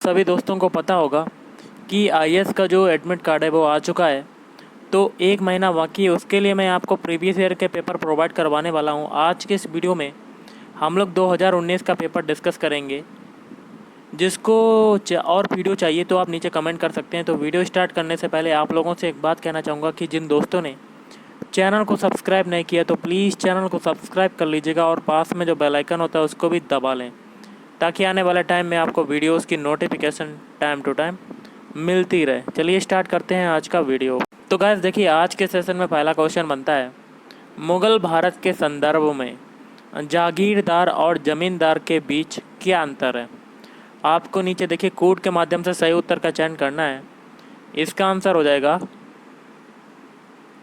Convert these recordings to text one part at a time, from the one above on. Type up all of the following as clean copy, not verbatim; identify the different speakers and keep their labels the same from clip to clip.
Speaker 1: सभी दोस्तों को पता होगा कि आईएएस का जो एडमिट कार्ड है वो आ चुका है। तो एक महीना बाकी है, उसके लिए मैं आपको प्रीवियस ईयर के पेपर प्रोवाइड करवाने वाला हूँ। आज के इस वीडियो में हम लोग 2019 का पेपर डिस्कस करेंगे। जिसको और वीडियो चाहिए तो आप नीचे कमेंट कर सकते हैं। तो वीडियो स्टार्ट करने से पहले आप लोगों से एक बात कहना चाहूँगा कि जिन दोस्तों ने चैनल को सब्सक्राइब नहीं किया तो प्लीज़ चैनल को सब्सक्राइब कर लीजिएगा और पास में जो बेल आइकन होता है उसको भी दबा लें, ताकि आने वाले टाइम में आपको वीडियोस की नोटिफिकेशन टाइम टू टाइम मिलती रहे। चलिए स्टार्ट करते हैं आज का वीडियो। तो गाइस देखिए, आज के सेशन में पहला क्वेश्चन बनता है, मुग़ल भारत के संदर्भ में जागीरदार और ज़मींदार के बीच क्या अंतर है। आपको नीचे देखिए कोड के माध्यम से सही उत्तर का चयन करना है। इसका आंसर हो जाएगा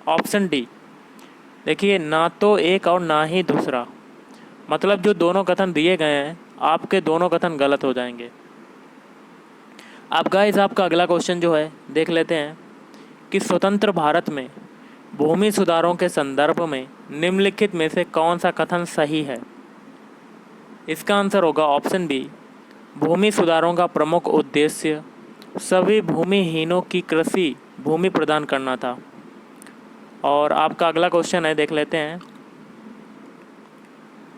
Speaker 1: ऑप्शन डी। देखिए, ना तो एक और ना ही दूसरा, मतलब जो दोनों कथन दिए गए हैं आपके दोनों कथन गलत हो जाएंगे। अब गाइस आपका अगला क्वेश्चन जो है देख लेते हैं कि स्वतंत्र भारत में भूमि सुधारों के संदर्भ में निम्नलिखित में से कौन सा कथन सही है। इसका आंसर होगा ऑप्शन बी। भूमि सुधारों का प्रमुख उद्देश्य सभी भूमिहीनों की कृषि भूमि प्रदान करना था। और आपका अगला क्वेश्चन है, देख लेते हैं,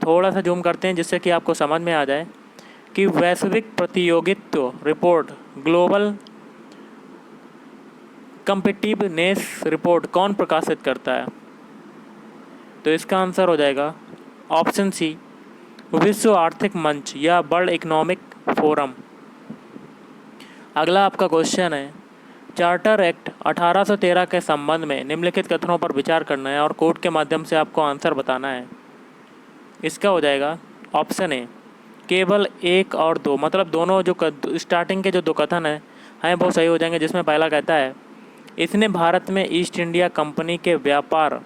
Speaker 1: थोड़ा सा जूम करते हैं जिससे कि आपको समझ में आ जाए कि वैश्विक प्रतियोगित्व रिपोर्ट ग्लोबल कम्पिटिटिवनेस रिपोर्ट कौन प्रकाशित करता है। तो इसका आंसर हो जाएगा ऑप्शन सी, विश्व आर्थिक मंच या वर्ल्ड इकोनॉमिक फोरम। अगला आपका क्वेश्चन है, चार्टर एक्ट 1813 के संबंध में निम्नलिखित कथनों पर विचार करना है और कोड के माध्यम से आपको आंसर बताना है। इसका हो जाएगा ऑप्शन ए, केवल एक और दो, मतलब दोनों जो स्टार्टिंग के जो दो कथन हैं वो सही हो जाएंगे। जिसमें पहला कहता है, इसने भारत में ईस्ट इंडिया कंपनी के व्यापार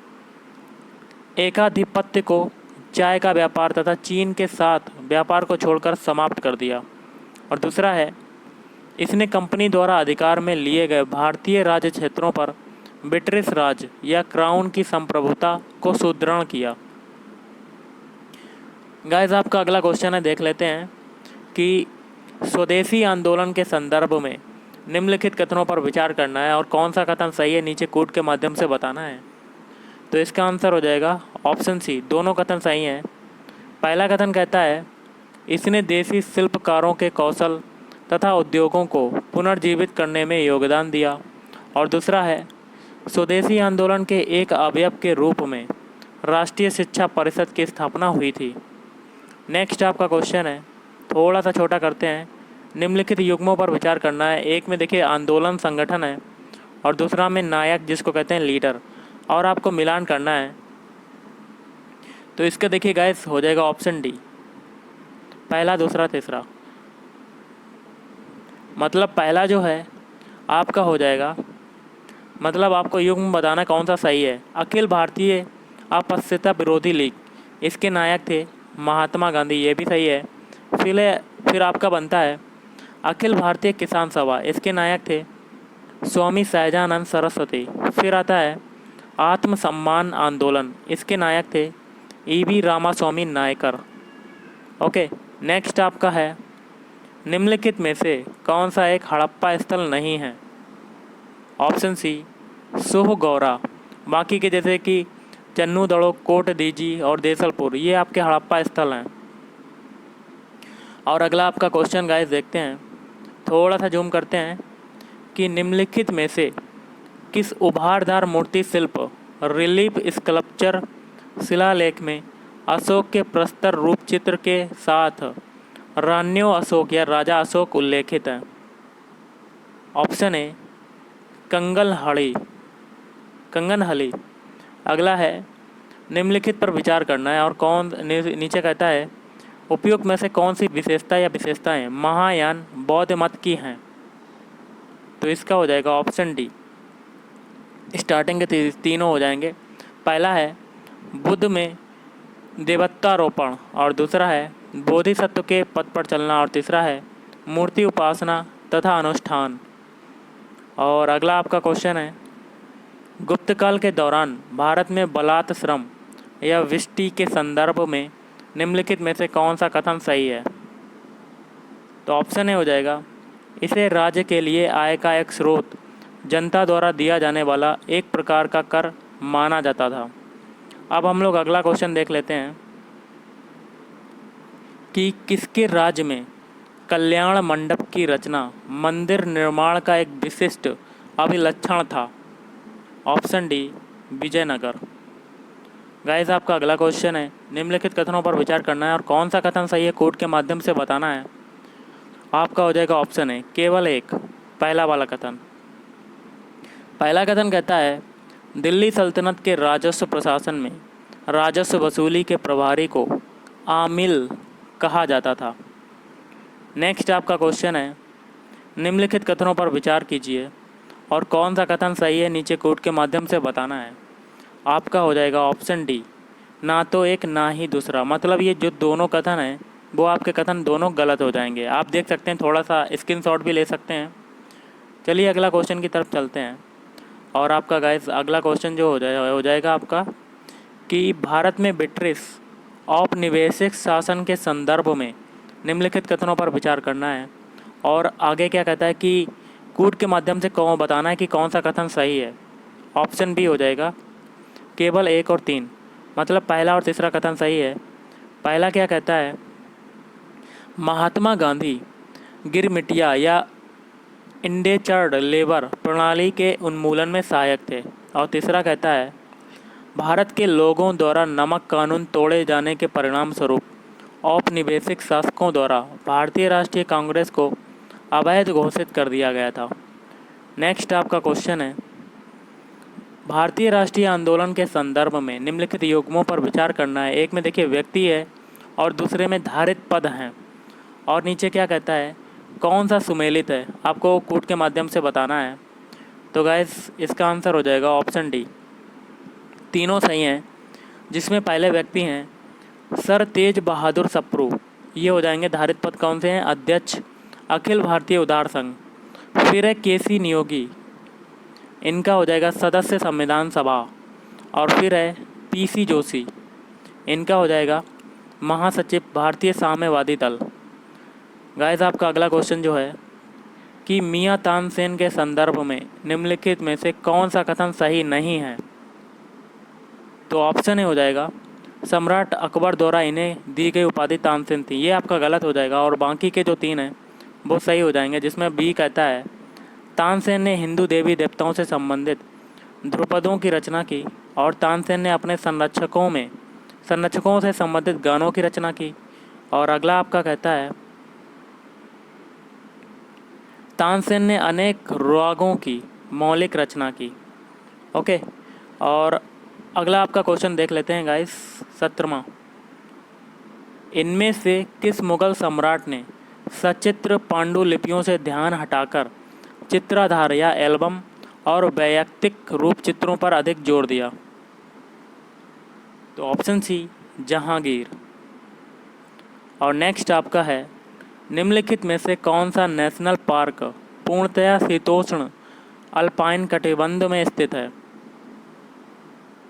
Speaker 1: एकाधिपत्य को चाय का व्यापार तथा चीन के साथ व्यापार को छोड़कर समाप्त कर दिया। और दूसरा है, इसने कंपनी द्वारा अधिकार में लिए गए भारतीय राज्य क्षेत्रों पर ब्रिटिश राज या क्राउन की संप्रभुता को सुदृढ़ किया। गाइस आपका अगला क्वेश्चन है, देख लेते हैं कि स्वदेशी आंदोलन के संदर्भ में निम्नलिखित कथनों पर विचार करना है और कौन सा कथन सही है नीचे कोड के माध्यम से बताना है। तो इसका आंसर हो जाएगा ऑप्शन सी, दोनों कथन सही हैं। पहला कथन कहता है, इसने देसी शिल्पकारों के कौशल तथा उद्योगों को पुनर्जीवित करने में योगदान दिया। और दूसरा है, स्वदेशी आंदोलन के एक अवयव के रूप में राष्ट्रीय शिक्षा परिषद की स्थापना हुई थी। नेक्स्ट आपका क्वेश्चन है, थोड़ा सा छोटा करते हैं, निम्नलिखित युग्मों पर विचार करना है। एक में देखिए आंदोलन संगठन है और दूसरा में नायक जिसको कहते हैं लीडर, और आपको मिलान करना है। तो इसका देखिए गाइस हो जाएगा ऑप्शन डी, पहला दूसरा तीसरा। मतलब पहला जो है आपका हो जाएगा, मतलब आपको युग्म बताना कौन सा सही है। अखिल भारतीय अस्पृश्यता विरोधी लीग, इसके नायक थे महात्मा गांधी, ये भी सही है। फिर आपका बनता है अखिल भारतीय किसान सभा, इसके नायक थे स्वामी सहजानंद सरस्वती। फिर आता है आत्मसम्मान आंदोलन, इसके नायक थे E V Ramaswamy Naicker. Okay, next आपका है, निम्नलिखित में से कौन सा एक हड़प्पा स्थल नहीं है। ऑप्शन सी, सोह गौरा। बाकी के जैसे कि चन्नू दड़ो, कोट दीजी और देसलपुर, ये आपके हड़प्पा स्थल हैं। और अगला आपका क्वेश्चन गाइस देखते हैं, थोड़ा सा जूम करते हैं कि निम्नलिखित में से किस उभारदार मूर्ति शिल्प रिलीफ स्कल्पचर शिलालेख में अशोक के प्रस्तर रूप चित्र के साथ रान्यो अशोक या राजा अशोक उल्लेखित है। Option A, Kanaganahalli. अगला है, निम्नलिखित पर विचार करना है और कौन नीचे कहता है उपयुक्त में से कौन सी विशेषता या विशेषताएं महायान बौद्ध मत की हैं। तो इसका हो जाएगा ऑप्शन डी, स्टार्टिंग के तीनों हो जाएंगे। पहला है बुद्ध में देवत्वारोपण, और दूसरा है बोधिसत्व के पथ पर चलना, और तीसरा है मूर्ति उपासना तथा अनुष्ठान। और अगला आपका क्वेश्चन है, गुप्तकाल के दौरान भारत में बलात् श्रम या विष्टि के संदर्भ में निम्नलिखित में से कौन सा कथन सही है। तो ऑप्शन ए हो जाएगा इसे राज्य के लिए आय का एक स्रोत, जनता द्वारा दिया जाने वाला एक प्रकार का कर माना जाता था। अब हम लोग अगला क्वेश्चन देख लेते हैं कि किसके राज्य में कल्याण मंडप की रचना मंदिर निर्माण का एक विशिष्ट अभिलक्षण था। Option D, Vijayanagar. गाइस, आपका अगला क्वेश्चन है, निम्नलिखित कथनों पर विचार करना है और कौन सा कथन सही है कोड के माध्यम से बताना है। आपका हो जाएगा ऑप्शन है केवल एक, पहला वाला कथन। पहला कथन कहता है दिल्ली सल्तनत के राजस्व प्रशासन में राजस्व वसूली के प्रभारी को आमिल कहा जाता था। नेक्स्ट आपका क्वेश्चन है, निम्नलिखित कथनों पर विचार कीजिए और कौन सा कथन सही है नीचे कोड के माध्यम से बताना है। आपका हो जाएगा ऑप्शन डी, ना तो एक ना ही दूसरा। मतलब ये जो दोनों कथन हैं वो आपके कथन दोनों गलत हो जाएंगे। आप देख सकते हैं, थोड़ा सा स्क्रीनशॉट भी ले सकते हैं। चलिए अगला क्वेश्चन की तरफ चलते हैं। और आपका गाइस अगला क्वेश्चन जो हो जाएगा आपका कि भारत में ब्रिटिश औपनिवेशिक शासन के संदर्भ में निम्नलिखित कथनों पर विचार करना है। और आगे क्या कहता है कि कोड के माध्यम से कौन बताना है कि कौन सा कथन सही है। ऑप्शन बी हो जाएगा केवल एक और तीन। मतलब पहला और तीसरा कथन सही है। पहला क्या कहता है, महात्मा गांधी गिरमिटिया या इंडेचर्ड लेबर प्रणाली के उन्मूलन में सहायक थे। और तीसरा कहता है भारत के लोगों द्वारा नमक कानून तोड़े जाने के परिणाम स्वरूप औपनिवेशिक शासकों द्वारा भारतीय राष्ट्रीय कांग्रेस को अवैध घोषित कर दिया गया था। नेक्स्ट आपका क्वेश्चन है, भारतीय राष्ट्रीय आंदोलन के संदर्भ में निम्नलिखित युग्मों पर विचार करना है। एक में देखिए व्यक्ति है और दूसरे में धारित पद हैं। और नीचे क्या कहता है कौन सा सुमेलित है, आपको कोड के माध्यम से बताना है। तो गाइस इसका आंसर हो जाएगा ऑप्शन डी, तीनों सही हैं। जिसमें पहले व्यक्ति हैं सर तेज बहादुर सप्रू, ये हो जाएंगे धारित पद। कौन से हैं, अध्यक्ष अखिल भारतीय उदार संघ। फिर है केसी नियोगी, इनका हो जाएगा सदस्य संविधान सभा। और फिर है पीसी जोशी, इनका हो जाएगा महासचिव भारतीय साम्यवादी दल। गाइस आपका अगला क्वेश्चन जो है कि मियां तानसेन के संदर्भ में निम्नलिखित में से कौन सा कथन सही नहीं है। तो ऑप्शन ए हो जाएगा सम्राट अकबर द्वारा इन्हें दी गई उपाधि तानसेन थी, ये आपका गलत हो जाएगा। और बाकी के जो तीन हैं वो सही हो जाएंगे। जिसमें बी कहता है तानसेन ने हिंदू देवी देवताओं से संबंधित ध्रुपदों की रचना की और तानसेन ने अपने संरक्षकों से संबंधित गानों की रचना की। और अगला आपका कहता है तानसेन ने अनेक रागों की मौलिक रचना की। ओके, और अगला आपका क्वेश्चन देख लेते हैं गाइस, 17वां। इनमें से किस मुगल सम्राट ने सचित्र पांडुलिपियों से ध्यान हटाकर चित्राधार या एल्बम और वैयक्तिक रूप चित्रों पर अधिक जोर दिया। तो ऑप्शन सी, जहांगीर। और नेक्स्ट आपका है निम्नलिखित में से कौन सा नेशनल पार्क पूर्णतया शीतोष्ण अल्पाइन कटिबंध में स्थित है।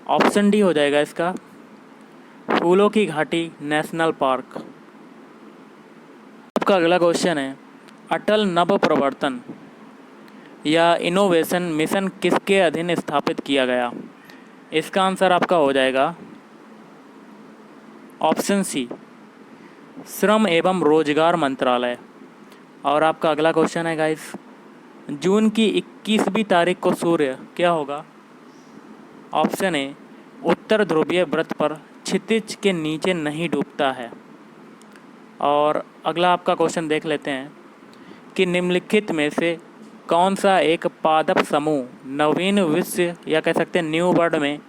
Speaker 1: ऑप्शन डी हो जाएगा इसका फूलों की घाटी नेशनल पार्क। आपका अगला क्वेश्चन है अटल नव प्रवर्तन या इनोवेशन मिशन किसके अधीन स्थापित किया गया। इसका आंसर आपका हो जाएगा ऑप्शन सी, श्रम एवं रोजगार मंत्रालय। और आपका अगला क्वेश्चन है गाइस, जून की 21वीं तारीख को सूर्य क्या होगा। ऑप्शन ए, उत्तर ध्रुवीय व्रत पर क्षितिज के नीचे नहीं डूबता है। और अगला आपका क्वेश्चन देख लेते हैं कि निम्नलिखित में से कौन सा एक पादप समूह नवीन विश्व या कह सकते हैं न्यू वर्ल्ड में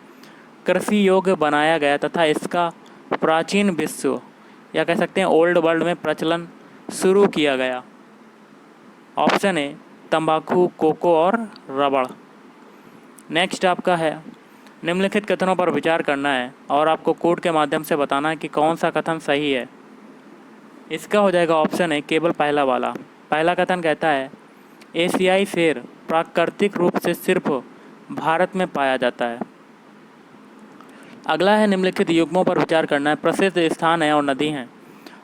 Speaker 1: कृषि योग्य बनाया गया तथा इसका प्राचीन विश्व या कह सकते हैं ओल्ड वर्ल्ड में प्रचलन शुरू किया गया। ऑप्शन ए, तंबाकू, कोको और रबड़। नेक्स्ट आपका है निम्नलिखित कथनों पर विचार करना है और आपको कोड के माध्यम से बताना है कि कौन सा कथन सही है। इसका हो जाएगा ऑप्शन है केवल पहला वाला। पहला कथन कहता है एशियाई शेर प्राकृतिक रूप से सिर्फ भारत में पाया जाता है। अगला है निम्नलिखित युग्मों पर विचार करना है, प्रसिद्ध स्थान है और नदी हैं।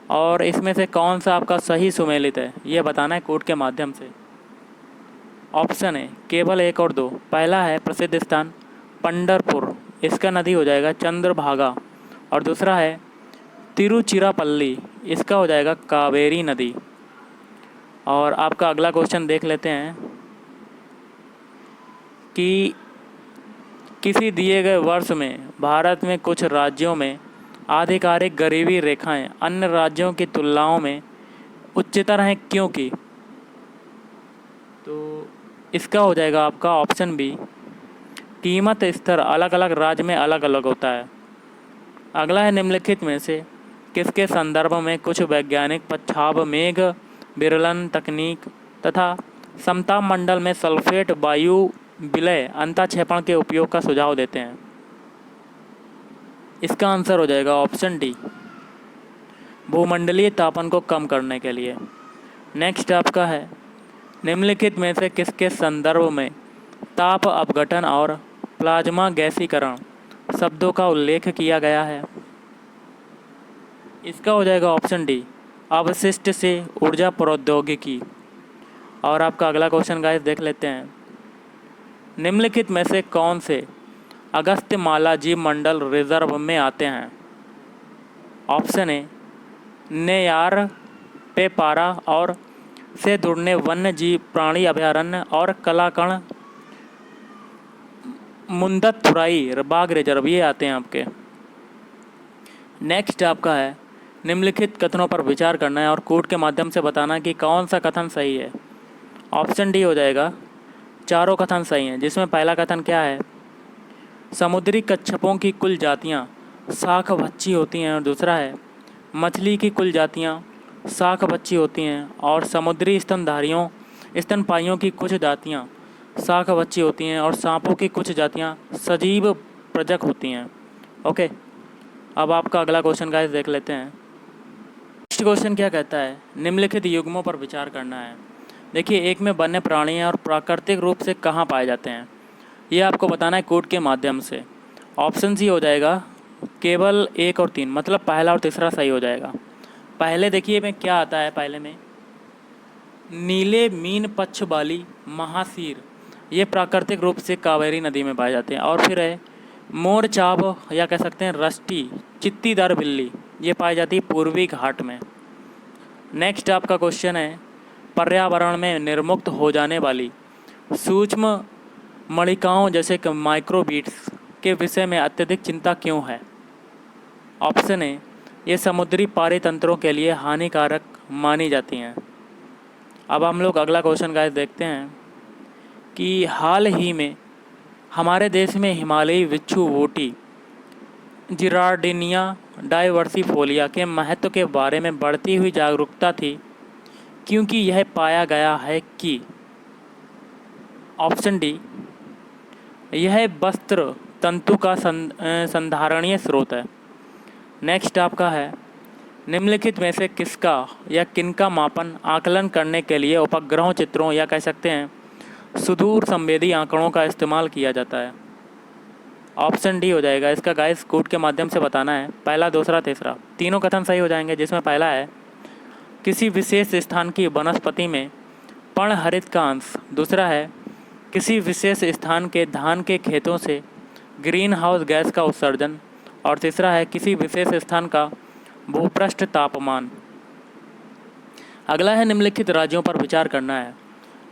Speaker 1: और इसमें से कौन सा आपका सही सुमेलित है ये बताना है कोड के माध्यम से। ऑप्शन है केवल 1 और 2। पहला है प्रसिद्ध स्थान पंढरपुर, इसका नदी हो जाएगा चंद्रभागा। और दूसरा है तिरुचिरापल्ली, इसका हो जाएगा कावेरी नदी। और आपका अगला क्वेश्चन देख लेते हैं कि किसी दिए गए वर्ष में भारत में कुछ राज्यों में आधिकारिक गरीबी रेखाएं अन्य राज्यों की तुलनाओं में उच्चतर हैं, क्योंकि? तो इसका हो जाएगा आपका ऑप्शन बी, कीमत स्तर अलग अलग राज्य में अलग अलग होता है। अगला है निम्नलिखित में से किसके संदर्भ में कुछ वैज्ञानिक पच्छाव मेघ विरलन तकनीक तथा समताप मंडल में सल्फेट वायु विलय अंतःक्षेपण के उपयोग का सुझाव देते हैं? इसका आंसर हो जाएगा ऑप्शन डी, भूमंडलीय तापन को कम करने के लिए। नेक्स्ट आपका है निम्नलिखित में से किसके संदर्भ में ताप अपघटन और प्लाज्मा गैसीकरण शब्दों का उल्लेख किया गया है? इसका हो जाएगा ऑप्शन डी, अवशिष्ट से ऊर्जा प्रौद्योगिकी। और आपका अगला क्वेश्चन गाइस देख लेते हैं, निम्नलिखित में से कौन से अगस्त्यमाला जीव मंडल रिजर्व में आते हैं? ऑप्शन ए नेयार पेपारा और से जुड़ने वन्य जीव प्राणी अभयारण्य और कलाकण मुंदतुराई बाघ रिजर्व, ये आते हैं आपके। नेक्स्ट आपका है निम्नलिखित कथनों पर विचार करना है और कोड के माध्यम से बताना कि कौन सा कथन सही है। ऑप्शन डी हो जाएगा, चारों कथन सही हैं, जिसमें पहला कथन क्या है, समुद्री कच्छपों की कुल जातियां शाक भक्षी होती हैं। और दूसरा है मछली की कुल जातियां शाक भक्षी होती हैं और समुद्री स्तनधारियों स्तनपाइयों की कुछ जातियां शाक भक्षी होती हैं और सांपों की कुछ जातियां सजीव प्रजक होती हैं। ओके, अब आपका अगला क्वेश्चन गाइस देख लेते हैं। नेक्स्ट क्वेश्चन क्या कहता है, निम्नलिखित युग्मों पर विचार करना है। देखिए, एक में वन्य प्राणी हैं और प्राकृतिक रूप से कहाँ पाए जाते हैं, ये आपको बताना है कोड के माध्यम से। ऑप्शन सी हो जाएगा केवल 1 और 3, मतलब पहला और तीसरा सही हो जाएगा। पहले देखिए में क्या आता है, पहले में नीले मीन पक्ष वाली महासीर, ये प्राकृतिक रूप से कावेरी नदी में पाए जाते हैं। और फिर है मोर चाब या कह सकते हैं रस्टी चित्तीदार बिल्ली, ये पाई जाती है पूर्वी घाट में। नेक्स्ट आपका क्वेश्चन है, पर्यावरण में निर्मुक्त हो जाने वाली सूक्ष्म मणिकाओं जैसे कि माइक्रोबीट्स के विषय में अत्यधिक चिंता क्यों है? ऑप्शन ए ये समुद्री पारितंत्रों के लिए हानिकारक मानी जाती हैं। अब हम लोग अगला क्वेश्चन गाइस देखते हैं कि हाल ही में हमारे देश में हिमालयी बिच्छू वोटी जिरार्डिनिया डाइवर्सिफोलिया के महत्व के बारे में बढ़ती हुई जागरूकता थी, क्योंकि यह पाया गया है कि ऑप्शन डी यह वस्त्र तंतु का संधारणीय स्रोत है। नेक्स्ट आपका है, निम्नलिखित में से किसका या किनका मापन आकलन करने के लिए उपग्रहों चित्रों या कह सकते हैं सुदूर संवेदी आंकड़ों का इस्तेमाल किया जाता है? ऑप्शन डी हो जाएगा। इसका गाइस कोड के माध्यम से बताना है, पहला दूसरा तीसरा, तीनों कथन सही हो जाएंगे, जिसमें पहला है किसी विशेष स्थान की वनस्पति में पर्णहरित का अंश। दूसरा है किसी विशेष स्थान के धान के खेतों से ग्रीन हाउस गैस का उत्सर्जन। और तीसरा है किसी विशेष स्थान का भूपृष्ठ तापमान। अगला है निम्नलिखित राज्यों पर विचार करना है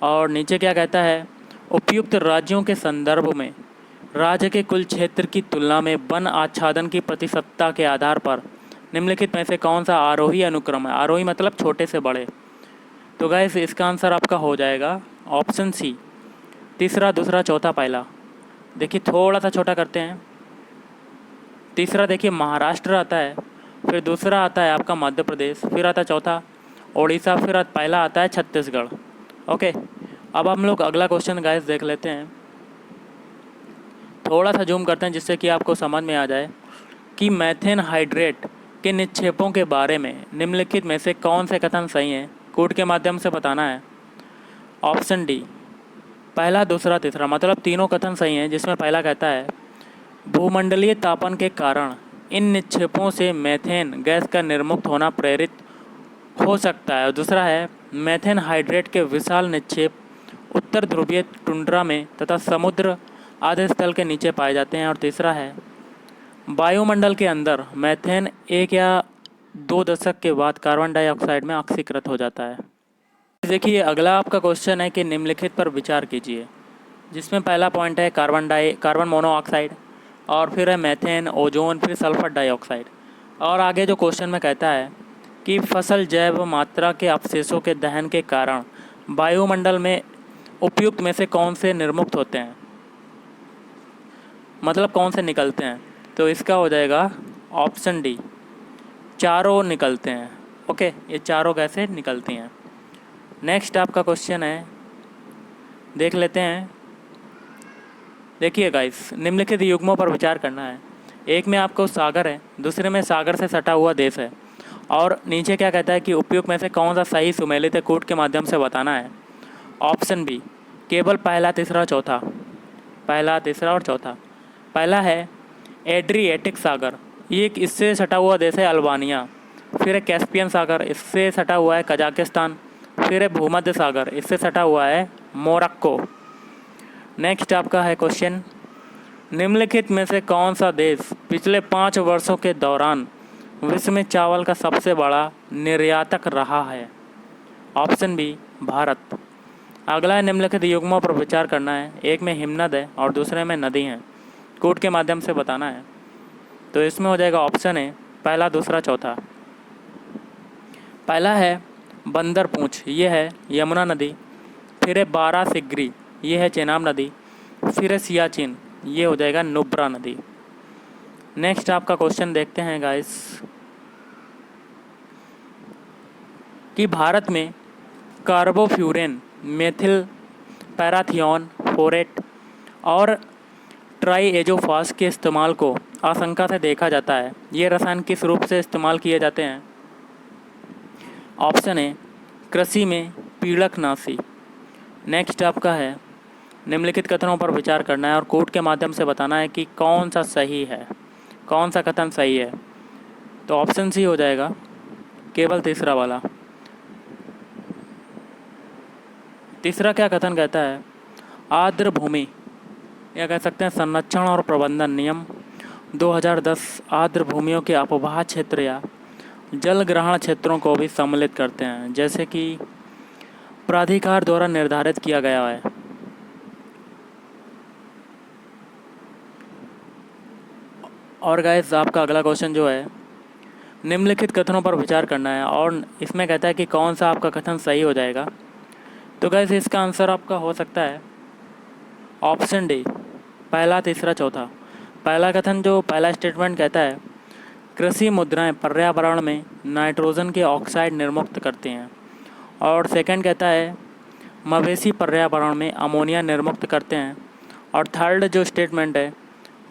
Speaker 1: और नीचे क्या कहता है, उपयुक्त राज्यों के संदर्भ में राज्य के कुल क्षेत्र की तुलना में वन आच्छादन की प्रतिशतता के आधार पर निम्नलिखित में से कौन सा आरोही अनुक्रम है? आरोही मतलब छोटे से बड़े। तो गाइस इसका आंसर आपका हो जाएगा ऑप्शन सी, तीसरा दूसरा चौथा पहला। देखिए थोड़ा सा छोटा करते हैं, तीसरा देखिए महाराष्ट्र आता है, फिर दूसरा आता है आपका मध्य प्रदेश, फिर आता है चौथा उड़ीसा, फिर पहला आता है छत्तीसगढ़। ओके, अब हम लोग अगला क्वेश्चन गाइस देख लेते हैं। थोड़ा सा जूम करते हैं जिससे कि आपको समझ में आ जाए कि मैथेन हाइड्रेट के निक्षेपों के बारे में निम्नलिखित में से कौन से कथन सही हैं, कोड के माध्यम से बताना है। ऑप्शन डी पहला दूसरा तीसरा, मतलब तीनों कथन सही हैं, जिसमें पहला कहता है भूमंडलीय तापन के कारण इन निक्षेपों से मेथेन गैस का निर्मुक्त होना प्रेरित हो सकता है। दूसरा है मेथेन हाइड्रेट के विशाल निक्षेप उत्तर ध्रुवीय टुंड्रा में तथा समुद्र आधे स्थल के नीचे पाए जाते हैं। और तीसरा है वायुमंडल के अंदर मेथेन 1 या 2 दशक के बाद कार्बन डाइऑक्साइड में ऑक्सीकृत हो जाता है। देखिए अगला आपका क्वेश्चन है कि निम्नलिखित पर विचार कीजिए, जिसमें पहला पॉइंट है कार्बन मोनोऑक्साइड, और फिर है मेथेन, ओजोन, फिर सल्फर डाइऑक्साइड। और आगे जो क्वेश्चन में कहता है कि फसल जैव मात्रा के अवशेषों के दहन के कारण वायुमंडल में उपयुक्त में से कौन से निर्मुक्त होते हैं, मतलब कौन से निकलते हैं। तो इसका हो जाएगा ऑप्शन डी, चारों निकलते हैं। ओके, ये चारों गैसें निकलती हैं। नेक्स्ट आपका क्वेश्चन है, देख लेते हैं। देखिए गाइस, निम्नलिखित युग्मों पर विचार करना है। एक में आपको सागर है, दूसरे में सागर से सटा हुआ देश है, और नीचे क्या कहता है कि उपयुक्त में से कौन सा सही सुमेलित कूट के माध्यम से बताना है। ऑप्शन बी, केवल पहला, तीसरा, चौथा। पहला, तीसरा और चौथा। पहला है एड्रिएटिक सागर, ये एक इससे सटा हुआ देश है अल्बानिया। फिर है कैस्पियन सागर, इससे सटा हुआ है कजाकिस्तान। फिर है भूमध्य सागर, इससे सटा हुआ है मोरक्को। नेक्स्ट आपका है क्वेश्चन, निम्नलिखित में से कौन सा देश पिछले 5 वर्षों के दौरान विश्व में चावल का सबसे बड़ा निर्यातक रहा है। Option B, Bharat. अगला है निम्नलिखित युग्मों पर विचार करना है। एक में हिमनद है और दूसरे में नदी हैं, कूट के माध्यम से बताना है। तो इसमें हो जाएगा ऑप्शन ए, पहला, दूसरा, चौथा। पहला है बंदर पूंछ, ये है यमुना नदी। फिर है बारासिगरी, ये है चेनाब नदी। फिर है सियाचिन, ये हो जाएगा नुब्रा नदी। नेक्स्ट आपका क्वेश्चन देखते हैं गाइस, कि भारत में कार्बोफ्यूरेन, मेथिल पैराथियोन, फोरेट और ट्राईएजोफास के इस्तेमाल को आशंका से देखा जाता है। ये रसायन किस रूप से इस्तेमाल किए जाते हैं। ऑप्शन ए, कृषि में पीड़कनाशी। नेक्स्ट आपका है, निम्नलिखित कथनों पर विचार करना है और कोट के माध्यम से बताना है कि कौन सा सही है, कौन सा कथन सही है। तो ऑप्शन सी हो जाएगा, केवल तीसरा वाला। तीसरा क्या कथन कहता है, आर्द्र भूमि, या कह सकते हैं संरक्षण और प्रबंधन नियम 2010 आर्द्र भूमियों के अपवाह क्षेत्र या जल ग्रहण क्षेत्रों को भी सम्मिलित करते हैं, जैसे कि प्राधिकार द्वारा निर्धारित किया गया है। और गाइस आपका अगला क्वेश्चन जो है, निम्नलिखित कथनों पर विचार करना है और इसमें कहता है कि कौन सा आपका कथन सही हो जाएगा। तो गाइस इसका आंसर आपका हो सकता है ऑप्शन डी, पहला, तीसरा, चौथा। पहला कथन, जो पहला स्टेटमेंट कहता है कृषि मुद्राएं पर्यावरण में नाइट्रोजन के ऑक्साइड निर्मुक्त करती हैं, और सेकंड कहता है मवेशी पर्यावरण में अमोनिया निर्मुक्त करते हैं, और थर्ड जो स्टेटमेंट है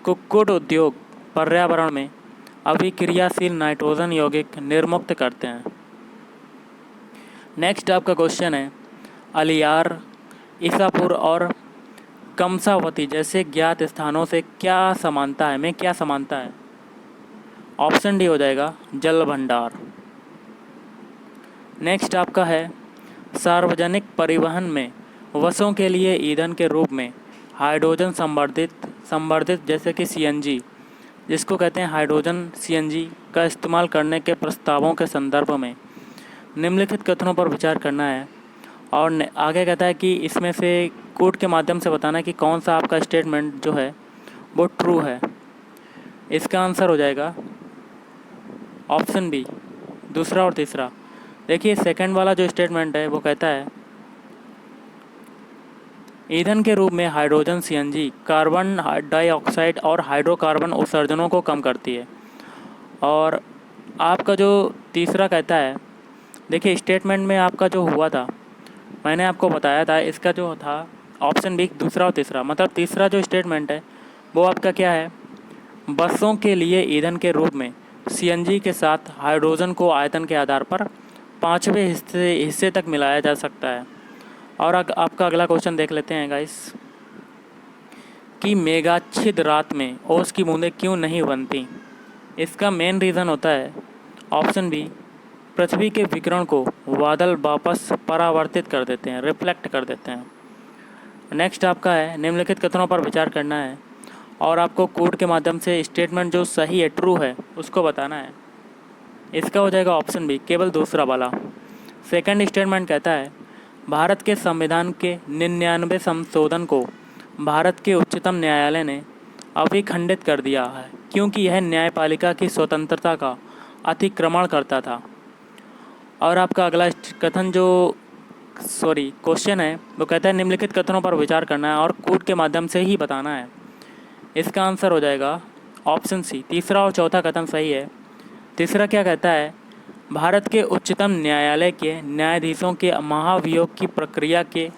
Speaker 1: कुक्कुट उद्योग पर्यावरण में अभिक्रियाशील नाइट्रोजन यौगिक निर्मुक्त करते हैं। नेक्स्ट आपका क्वेश्चन है, अलियार, ईसापुर और कमसावती जैसे ज्ञात स्थानों से क्या समानता है, में क्या समानता है। ऑप्शन डी हो जाएगा जल भंडार। नेक्स्ट आपका है, सार्वजनिक परिवहन में बसों के लिए ईंधन के रूप में हाइड्रोजन संवर्धित जैसे कि सीएनजी, जिसको कहते हैं हाइड्रोजन सीएनजी का इस्तेमाल करने के प्रस्तावों के संदर्भ में निम्नलिखित कथनों पर विचार करना है। और आगे कहता है कि इसमें से कोड के माध्यम से बताना है कि कौन सा आपका स्टेटमेंट जो है वो ट्रू है। इसका आंसर हो जाएगा ऑप्शन बी, दूसरा और तीसरा। देखिए सेकंड वाला जो स्टेटमेंट है वो कहता है ईंधन के रूप में हाइड्रोजन सीएनजी कार्बन डाइऑक्साइड और हाइड्रोकार्बन उत्सर्जनों को कम करती है। और आपका जो तीसरा कहता है, देखिए स्टेटमेंट में आपका जो हुआ था मैंने आपको बताया था, इसका जो था ऑप्शन बी, दूसरा और तीसरा। मतलब तीसरा जो स्टेटमेंट है वो आपका क्या है, बसों के लिए ईंधन के रूप में सीएनजी के साथ हाइड्रोजन को आयतन के आधार पर 5वें हिस्से तक मिलाया जा सकता है। और आपका अगला क्वेश्चन देख लेते हैं गाइस, कि मेघाच्छिद रात में ओस की बूंदें क्यों नहीं बनती। इसका मेन रीज़न होता है ऑप्शन बी, पृथ्वी के विकिरण को बादल वापस परावर्तित कर देते हैं, रिफ्लेक्ट कर देते हैं। नेक्स्ट आपका है निम्नलिखित कथनों पर विचार करना है और आपको कोड के माध्यम से स्टेटमेंट जो सही है, ट्रू है, उसको बताना है। इसका हो जाएगा ऑप्शन बी, केवल दूसरा वाला। सेकंड स्टेटमेंट कहता है भारत के संविधान के 99 संशोधन को भारत के उच्चतम न्यायालय ने अभिखंडित कर दिया है क्योंकि यह न्यायपालिका की स्वतंत्रता का अतिक्रमण करता था। और आपका अगला कथन जो क्वेश्चन है वो कहता है निम्नलिखित कथनों पर विचार करना है और कोड के माध्यम से ही बताना है। इसका आंसर हो जाएगा ऑप्शन सी, तीसरा और चौथा कथन सही है। तीसरा क्या कहता है भारत के उच्चतम न्यायालय के न्यायाधीशों के महाभियोग की प्रक्रिया के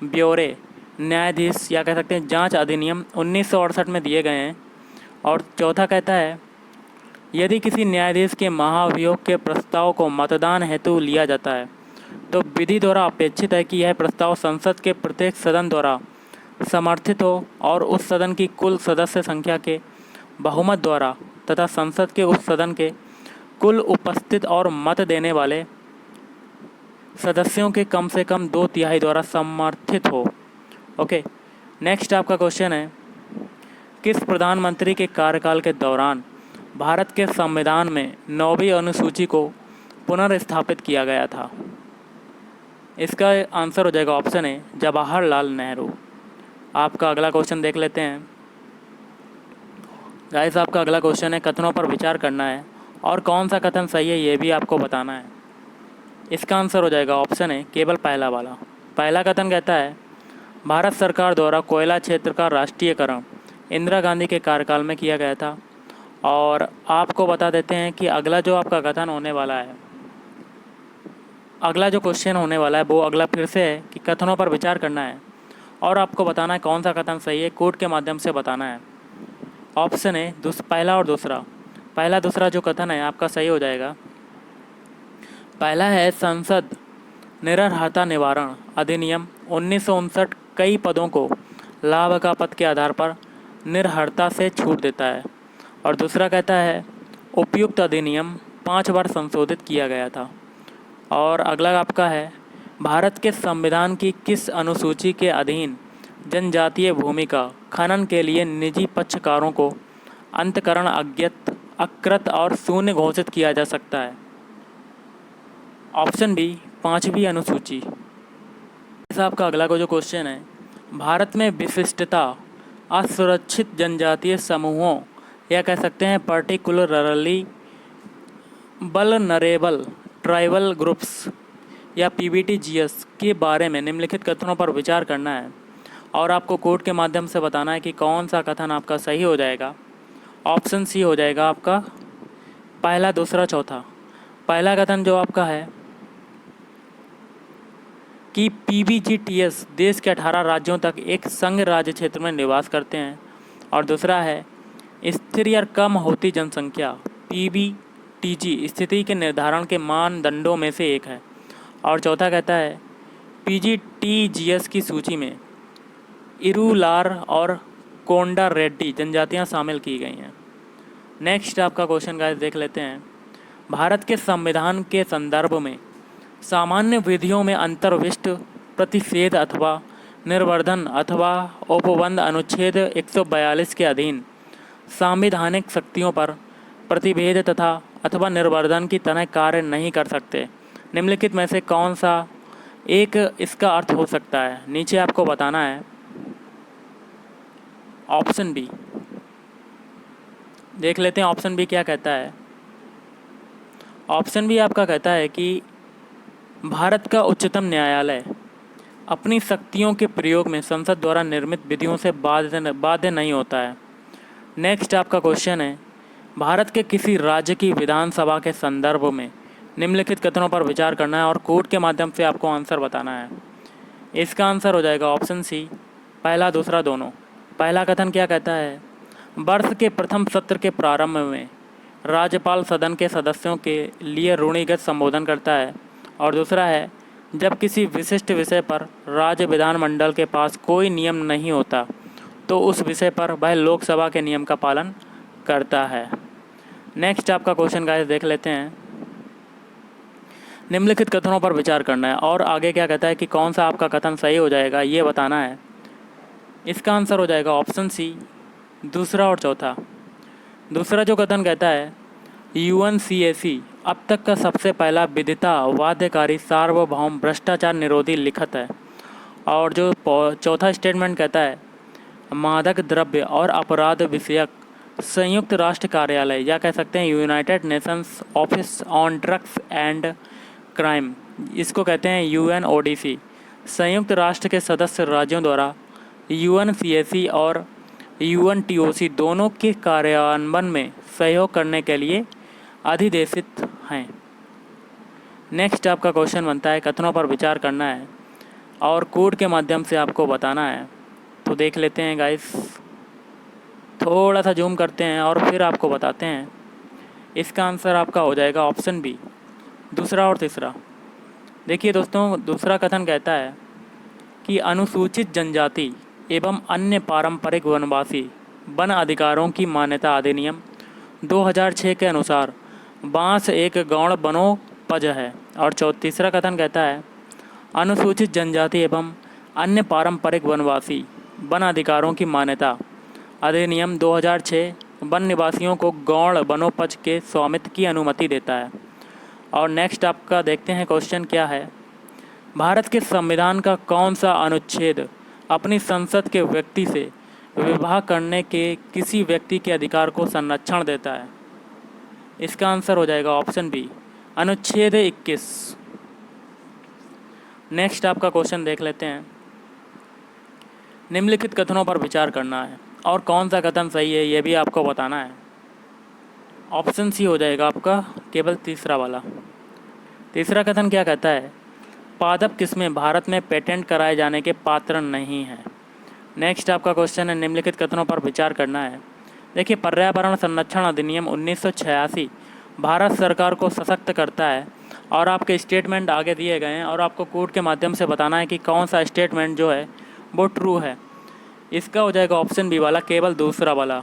Speaker 1: ब्यौरे न्यायाधीश या कह सकते हैं जांच अधिनियम 1968 में दिए गए हैं। और चौथा कहता है यदि किसी न्यायाधीश के महाभियोग के प्रस्ताव को मतदान हेतु लिया जाता है तो विधि द्वारा अपेक्षित है कि यह प्रस्ताव संसद के प्रत्येक सदन द्वारा समर्थित हो और उस सदन की कुल सदस्य संख्या के बहुमत द्वारा तथा संसद के उस सदन के कुल उपस्थित और मत देने वाले सदस्यों के कम से कम 2/3 द्वारा समर्थित हो। ओके, नेक्स्ट आपका क्वेश्चन है किस प्रधानमंत्री के कार्यकाल के दौरान भारत के संविधान में 9वीं अनुसूची को पुनर्स्थापित किया गया था? इसका आंसर हो जाएगा ऑप्शन ए, जवाहरलाल नेहरू। आपका अगला क्वेश्चन देख लेते हैं। गाइस आपका अगला क्वेश्चन है कथनों पर विचार करना है और कौन सा कथन सही है ये भी आपको बताना है। इसका आंसर हो जाएगा ऑप्शन ए, केवल पहला वाला। पहला कथन कहता है भारत सरकार द्वारा कोयला क्षेत्र का राष्ट्रीयकरण इंदिरा गांधी के कार्यकाल में किया गया था। और आपको बता देते हैं कि अगला जो आपका कथन होने वाला है, अगला जो क्वेश्चन होने वाला है वो अगला फिर से है कि कथनों पर विचार करना है और आपको बताना है कौन सा कथन सही है, कोड के माध्यम से बताना है। ऑप्शन है पहला और दूसरा। पहला दूसरा जो कथन है आपका सही हो जाएगा। पहला है संसद निरर्हता निवारण अधिनियम 1959 कई पदों को लाभ का पद के आधार पर निरर्हता से छूट देता है। और दूसरा कहता है उपयुक्त अधिनियम 5 बार संशोधित किया गया था। और अगला आपका है भारत के संविधान की किस अनुसूची के अधीन जनजातीय भूमि का खनन के लिए निजी पक्षकारों को अंतकरण अज्ञत अकृत और शून्य घोषित किया जा सकता है? ऑप्शन बी, 5वीं अनुसूची। इस आपका अगला को जो क्वेश्चन है भारत में विशिष्टता असुरक्षित जनजातीय समूहों या कह सकते हैं पर्टिकुलरली वल्नरेबल ट्राइबल ग्रुप्स या PBTGS के बारे में निम्नलिखित कथनों पर विचार करना है और आपको कोड के माध्यम से बताना है कि कौन सा कथन आपका सही हो जाएगा। ऑप्शन सी हो जाएगा आपका पहला दूसरा चौथा। पहला कथन जो आपका है कि PBGTS देश के 18 राज्यों तक एक संघ राज्य क्षेत्र में निवास करते हैं। और दूसरा है स्थिर या कम होती जनसंख्या PBTG स्थिति के निर्धारण के मानदंडों में से एक है। और चौथा कहता है PGTGS की सूची में इरूलार और कोंडा रेड्डी जनजातियां शामिल की गई हैं। नेक्स्ट आपका क्वेश्चन गाइस देख लेते हैं। भारत के संविधान के संदर्भ में सामान्य विधियों में अंतर्विष्ट प्रतिषेध अथवा निर्वर्धन अथवा उपबंध अनुच्छेद 142 के अधीन संवैधानिक शक्तियों पर प्रतिभेद तथा अथवा निर्वर्धन की तरह कार्य नहीं कर सकते। निम्नलिखित में से कौन सा एक इसका अर्थ हो सकता है? नीचे आपको बताना है। ऑप्शन बी देख लेते हैं। ऑप्शन बी क्या कहता है? ऑप्शन बी आपका कहता है कि भारत का उच्चतम न्यायालय अपनी शक्तियों के प्रयोग में संसद द्वारा निर्मित विधियों से बाध्य नहीं होता है। नेक्स्ट आपका क्वेश्चन है भारत के किसी राज्य की विधानसभा के संदर्भ में निम्नलिखित कथनों पर विचार करना है और कोड के माध्यम से आपको आंसर बताना है। इसका आंसर हो जाएगा ऑप्शन सी, पहला दूसरा दोनों। पहला कथन क्या कहता है? वर्ष के प्रथम सत्र के प्रारंभ में राज्यपाल सदन के सदस्यों के लिए रूढ़िगत संबोधन करता है। और दूसरा है जब किसी विशिष्ट विषय पर राज्य विधानमंडल के पास कोई नियम नहीं होता तो उस विषय पर वह लोकसभा के नियम का पालन करता है। नेक्स्ट आपका क्वेश्चन गाइस देख लेते हैं। निम्नलिखित कथनों पर विचार करना है और आगे क्या कहता है कि कौन सा आपका कथन सही हो जाएगा ये बताना है। इसका आंसर हो जाएगा ऑप्शन सी, दूसरा और चौथा। दूसरा जो कथन कहता है यूएनसीएसी अब तक का सबसे पहला विदिता बाध्यकारी सार्वभौम भ्रष्टाचार निरोधी लिखत है। और जो चौथा स्टेटमेंट कहता है मादक द्रव्य और अपराध विषयक संयुक्त राष्ट्र कार्यालय या कह सकते हैं United Nations office on drugs and crime, इसको कहते हैं यूएनओडीसी, संयुक्त राष्ट्र के सदस्य राज्यों द्वारा यूएनसीएसी और यूएनटीओसी दोनों के कार्यान्वयन में सहयोग करने के लिए अधिदेशित हैं। नेक्स्ट आपका क्वेश्चन बनता है कथनों पर विचार करना है और कोड के माध्यम से आपको बताना है। तो देख लेते हैं गाइस, थोड़ा सा जूम करते हैं और फिर आपको बताते हैं। इसका आंसर आपका हो जाएगा ऑप्शन बी, दूसरा और तीसरा। देखिए दोस्तों, दूसरा कथन कहता है कि अनुसूचित जनजाति एवं अन्य पारंपरिक वनवासी वन अधिकारों की मान्यता अधिनियम 2006 के अनुसार बांस एक गौण वनोपज है। और तीसरा कथन कहता है अनुसूचित जनजाति एवं अन्य पारंपरिक वनवासी वन अधिकारों की मान्यता अधिनियम 2006 वन निवासियों को गौण वनोपज के स्वामित्व की अनुमति देता है। और नेक्स्ट आपका देखते हैं क्वेश्चन क्या है। भारत के संविधान का कौन सा अनुच्छेद अपनी संसद के व्यक्ति से विवाह करने के किसी व्यक्ति के अधिकार को संरक्षण देता है? इसका आंसर हो जाएगा ऑप्शन बी, अनुच्छेद 21। नेक्स्ट आपका क्वेश्चन देख लेते हैं। निम्नलिखित कथनों पर विचार करना है और कौन सा कथन सही है ये भी आपको बताना है। ऑप्शन सी हो जाएगा आपका केवल तीसरा वाला। तीसरा कथन क्या कहता है पादप किस्में भारत में पेटेंट कराए जाने के पात्र नहीं हैं। नेक्स्ट आपका क्वेश्चन है निम्नलिखित कथनों पर विचार करना है। देखिए, पर्यावरण संरक्षण अधिनियम 1986 भारत सरकार को सशक्त करता है और आपके स्टेटमेंट आगे दिए गए हैं और आपको कोड के माध्यम से बताना है कि कौन सा स्टेटमेंट जो है वो ट्रू है। इसका हो जाएगा ऑप्शन बी वाला, केवल दूसरा वाला।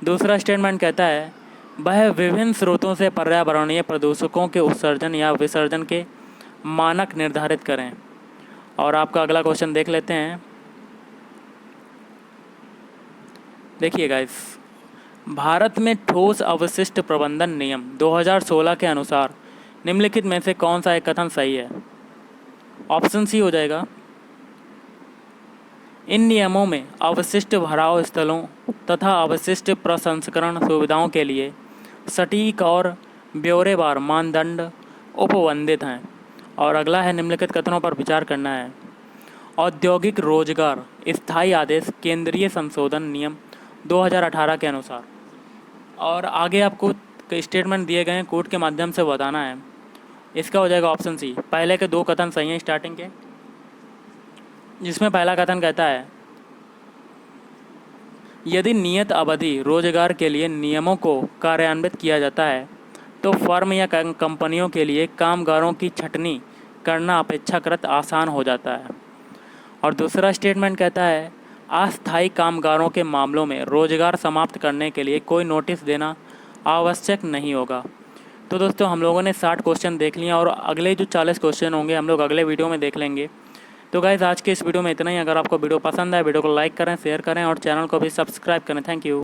Speaker 1: दूसरा स्टेटमेंट कहता है वह विभिन्न स्रोतों से पर्यावरणीय प्रदूषकों के उत्सर्जन या विसर्जन के मानक निर्धारित करें। और आपका अगला क्वेश्चन देख लेते हैं। देखिए गाइस, भारत में ठोस अवशिष्ट प्रबंधन नियम 2016 के अनुसार निम्नलिखित में से कौन सा एक कथन सही है? ऑप्शन सी हो जाएगा इन नियमों में अवशिष्ट भराव स्थलों तथा अवशिष्ट प्रसंस्करण सुविधाओं के लिए सटीक और ब्यौरेवार मानदंड उपबंधित हैं। और अगला है निम्नलिखित कथनों पर विचार करना है। औद्योगिक रोजगार स्थायी आदेश केंद्रीय संशोधन नियम 2018 के अनुसार। और आगे आपको स्टेटमेंट दिए गए हैं, कोड के माध्यम से बताना है। इसका हो जाएगा ऑप्शन सी। पहले के दो कथन सही हैं स्टार्टिंग के, जिसमें पहला कथन कहता है यदि नियत अवधि रोजगार के लिए नियमों को कार्यान्वित किया जाता है तो फर्म या कंपनियों के लिए कामगारों की छंटनी करना अपेक्षाकृत आसान हो जाता है। और दूसरा स्टेटमेंट कहता है अस्थायी कामगारों के मामलों में रोजगार समाप्त करने के लिए कोई नोटिस देना आवश्यक नहीं होगा। तो दोस्तों, हम लोगों ने 60 क्वेश्चन देख लिए और अगले जो 40 क्वेश्चन होंगे हम लोग अगले वीडियो में देख लेंगे। तो गाइस, आज के इस वीडियो में इतना ही। अगर आपको वीडियो पसंद आए वीडियो को लाइक करें, शेयर करें और चैनल को भी सब्सक्राइब करें। Thank you.